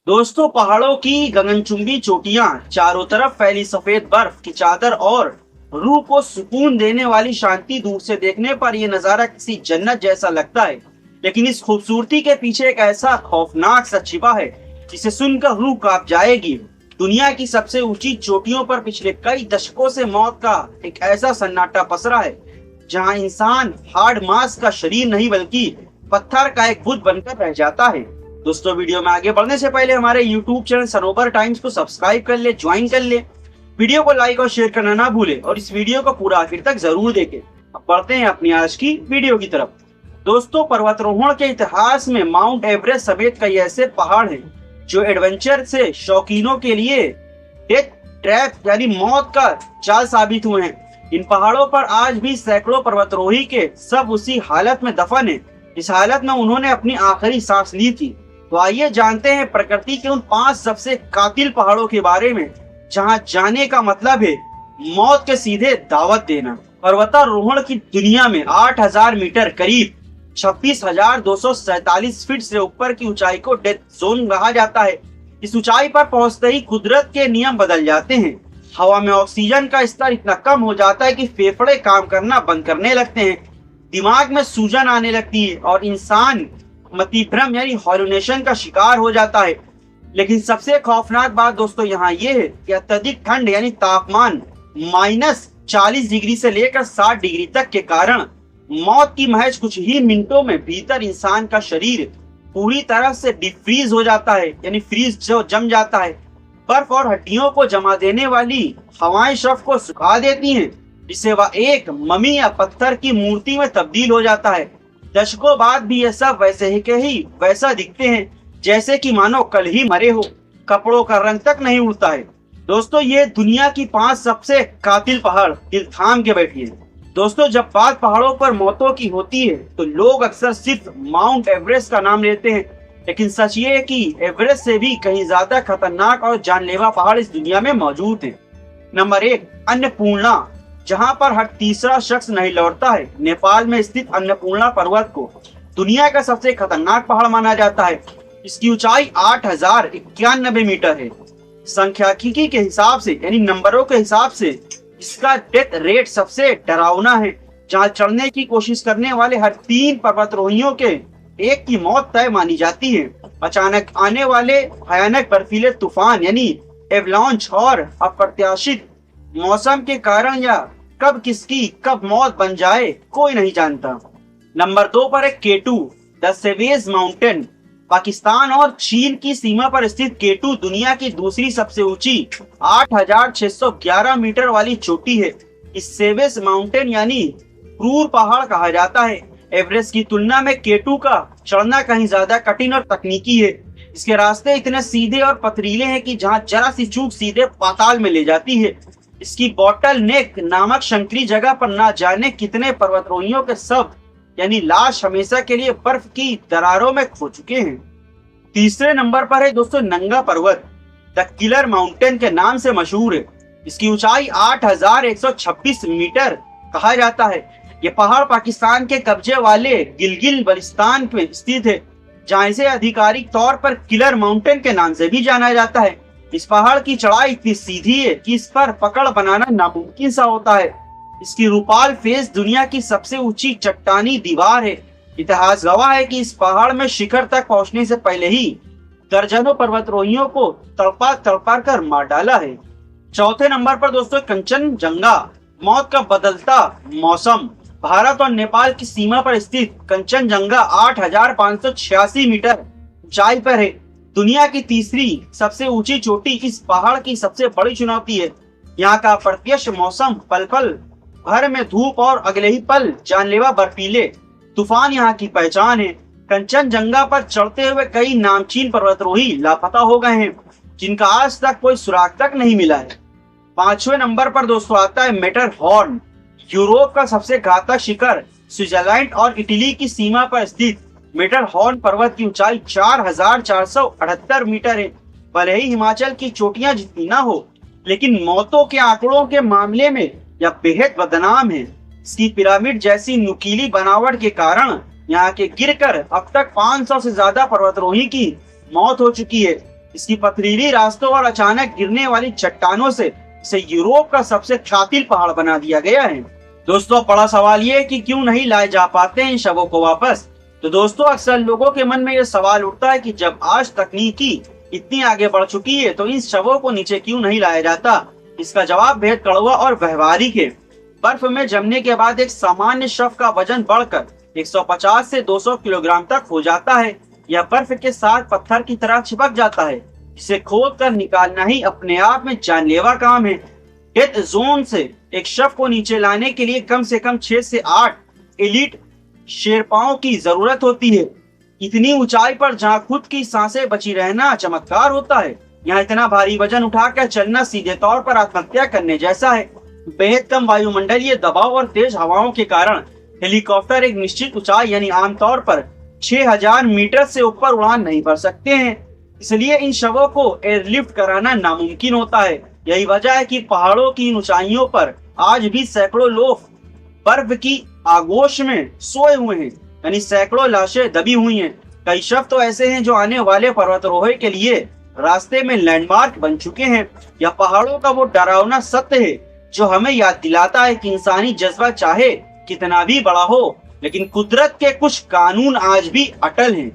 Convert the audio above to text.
दोस्तों, पहाड़ों की गगनचुंबी चोटियां, चारों तरफ फैली सफेद बर्फ की चादर और रूह को सुकून देने वाली शांति, दूर से देखने पर यह नजारा किसी जन्नत जैसा लगता है। लेकिन इस खूबसूरती के पीछे एक ऐसा खौफनाक सच छिपा है जिसे सुनकर रूह कांप जाएगी। दुनिया की सबसे ऊंची चोटियों पर पिछले कई दशकों से मौत का एक ऐसा सन्नाटा पसरा है जहां इंसान हार्ड मास का शरीर नहीं बल्कि पत्थर का एक बुत बनकर रह जाता है। दोस्तों, वीडियो में आगे बढ़ने से पहले हमारे YouTube चैनल सनोबर टाइम्स को सब्सक्राइब कर ले, ज्वाइन कर ले, वीडियो को लाइक और शेयर करना ना भूले और इस वीडियो को पूरा आखिर तक जरूर देखें। अब बढ़ते हैं अपनी आज की वीडियो की तरफ। दोस्तों, पर्वतारोहण के इतिहास में माउंट एवरेस्ट समेत कई ऐसे पहाड़ हैं जो एडवेंचर से शौकीनों के लिए डेथ ट्रैप यानी मौत का जाल साबित हुए हैं। इन पहाड़ों पर आज भी सैकड़ों पर्वतारोही के सब उसी हालत में दफन है इस हालत में उन्होंने अपनी आखिरी सांस ली थी। तो आइए जानते हैं प्रकृति के उन 5 सबसे कातिल पहाड़ों के बारे में जहां जाने का मतलब है मौत के सीधे दावत देना। पर्वतारोहण की दुनिया में 8000 मीटर करीब 26,247 फीट से ऊपर की ऊंचाई को डेथ जोन कहा जाता है। इस ऊंचाई पर पहुंचते ही कुदरत के नियम बदल जाते हैं। हवा में ऑक्सीजन का स्तर इतना कम हो जाता है कि फेफड़े काम करना बंद करने लगते हैं, दिमाग में सूजन आने लगती है और इंसान मतिभ्रम यानी हॉल्यूनेशन का शिकार हो जाता है। लेकिन सबसे खौफनाक बात दोस्तों यहाँ ये है कि अत्यधिक ठंड यानी तापमान -40 डिग्री से लेकर 60 डिग्री तक के कारण मौत की महज कुछ ही मिनटों में भीतर इंसान का शरीर पूरी तरह से डिफ्रीज हो जाता है, यानी फ्रीज जो जम जाता है। बर्फ और हड्डियों को जमा देने वाली हवाएं शव को सुखा देती हैं, जिससे वह एक ममी या पत्थर की मूर्ति में तब्दील हो जाता है। दशकों बाद भी ये सब वैसे ही के ही वैसा दिखते हैं जैसे कि मानो कल ही मरे हो। कपड़ों का रंग तक नहीं उड़ता है। दोस्तों, ये दुनिया की 5 सबसे कातिल पहाड़, दिल थाम के बैठिए। दोस्तों, जब बात पहाड़ों पर मौतों की होती है तो लोग अक्सर सिर्फ माउंट एवरेस्ट का नाम लेते हैं, लेकिन सच ये है कि एवरेस्ट से भी कहीं ज्यादा खतरनाक और जानलेवा पहाड़ इस दुनिया में मौजूद हैं। नंबर 1, अन्नपूर्णा, जहां पर हर तीसरा शख्स नहीं लौटता है। नेपाल में स्थित अन्नपूर्णा पर्वत को दुनिया का सबसे खतरनाक पहाड़ माना जाता है। इसकी ऊंचाई 8091 मीटर है। सांख्यिकी के हिसाब से यानी नंबरों के हिसाब से इसका डेथ रेट सबसे डरावना है, जहां चढ़ने की कोशिश करने वाले हर 3 पर्वतारोहियों के एक की मौत तय मानी जाती है। अचानक आने वाले भयानक बर्फीले तूफान यानी एवलांच और अप्रत्याशित मौसम के कारण या कब किसकी कब मौत बन जाए कोई नहीं जानता। नंबर 2 पर है केटू द सेवेज माउंटेन। पाकिस्तान और चीन की सीमा पर स्थित केटू दुनिया की दूसरी सबसे ऊंची 8611 मीटर वाली चोटी है। इस सेवेज माउंटेन यानी क्रूर पहाड़ कहा जाता है। एवरेस्ट की तुलना में केटू का चढ़ना कहीं ज्यादा कठिन और तकनीकी है। इसके रास्ते इतने सीधे और पथरीले हैं कि जहां जरा सी चूक सीधे पाताल में ले जाती है। इसकी बॉटल नेक नामक शंकरी जगह पर ना जाने कितने पर्वतारोहियों के शव यानी लाश हमेशा के लिए बर्फ की दरारों में खो चुके हैं। तीसरे नंबर पर है दोस्तों नंगा पर्वत, द किलर माउंटेन के नाम से मशहूर है। इसकी ऊंचाई 8126 मीटर कहा जाता है। ये पहाड़ पाकिस्तान के कब्जे वाले गिलगित बल्तिस्तान में स्थित है, जहाँ इसे आधिकारिक तौर पर किलर माउंटेन के नाम से भी जाना जाता है। इस पहाड़ की चढ़ाई इतनी सीधी है कि इस पर पकड़ बनाना नामुमकिन सा होता है। इसकी रूपाल फेस दुनिया की सबसे ऊंची चट्टानी दीवार है। इतिहास गवाह है कि इस पहाड़ में शिखर तक पहुंचने से पहले ही दर्जनों पर्वतारोहियों को तड़पा कर मार डाला है। चौथे नंबर पर दोस्तों कंचनजंगा, मौत का बदलता मौसम। भारत और नेपाल की सीमा पर स्थित कंचनजंगा 8586 मीटर ऊंचाई पर है। दुनिया की तीसरी सबसे ऊंची चोटी इस पहाड़ की सबसे बड़ी चुनौती है। यहाँ का अप्रत्यक्ष मौसम, पल पल भर में धूप और अगले ही पल जानलेवा बर्फीले तूफान यहाँ की पहचान है। कंचनजंगा पर चढ़ते हुए कई नामचीन पर्वतारोही लापता हो गए हैं, जिनका आज तक कोई सुराग तक नहीं मिला है। 5वें नंबर पर दोस्तों आता है मैटरहॉर्न, यूरोप का सबसे घातक शिखर। स्विट्जरलैंड और इटली की सीमा पर स्थित मैटरहॉर्न पर्वत की ऊंचाई 4478 मीटर है। भले ही हिमाचल की चोटियां जितनी ना हो, लेकिन मौतों के आंकड़ों के मामले में यह बेहद बदनाम है। इसकी पिरामिड जैसी नुकीली बनावट के कारण यहाँ के गिरकर अब तक 500 से ज्यादा पर्वतारोही की मौत हो चुकी है। इसकी पथरीली रास्तों और अचानक गिरने वाली चट्टानों से इसे यूरोप का सबसे खातिल पहाड़ बना दिया गया है। दोस्तों, बड़ा सवाल ये है कि क्यों नहीं लाए जा पाते इन शवों को वापस। तो दोस्तों, अक्सर लोगों के मन में ये सवाल उठता है कि जब आज तकनीकी इतनी आगे बढ़ चुकी है तो इन शवों को नीचे क्यों नहीं लाया जाता। इसका जवाब बेहद कड़वा और व्यवहारिक है। बर्फ में जमने के बाद एक सामान्य शव का वजन बढ़कर 150 से 200 किलोग्राम तक हो जाता है। यह बर्फ के साथ पत्थर की तरह चिपक जाता है। इसे खोद कर निकालना ही अपने आप में जानलेवा काम है। डेथ जोन से एक शव को नीचे लाने के लिए कम से कम 6 से 8 एलीट शेरपाओं की जरूरत होती है। इतनी ऊंचाई पर जहाँ खुद की सांसें बची रहना चमत्कार होता है, यहाँ इतना भारी वजन उठाकर चलना सीधे तौर पर आत्महत्या करने जैसा है। बेहद कम वायुमंडलीय दबाव और तेज हवाओं के कारण हेलीकॉप्टर एक निश्चित ऊंचाई यानी आमतौर पर 6000 मीटर से ऊपर उड़ान नहीं भर सकते हैं। इसलिए इन शवों को एयरलिफ्ट कराना नामुमकिन होता है। यही वजह है कि पहाड़ों की इन ऊंचाइयों पर आज भी सैकड़ों लोग बर्फ की आगोश में सोए हुए हैं, यानी सैकड़ों लाशें दबी हुई हैं। कई शव तो ऐसे हैं जो आने वाले पर्वतारोही के लिए रास्ते में लैंडमार्क बन चुके हैं। यह पहाड़ों का वो डरावना सत्य है जो हमें याद दिलाता है कि इंसानी जज्बा चाहे कितना भी बड़ा हो, लेकिन कुदरत के कुछ कानून आज भी अटल हैं।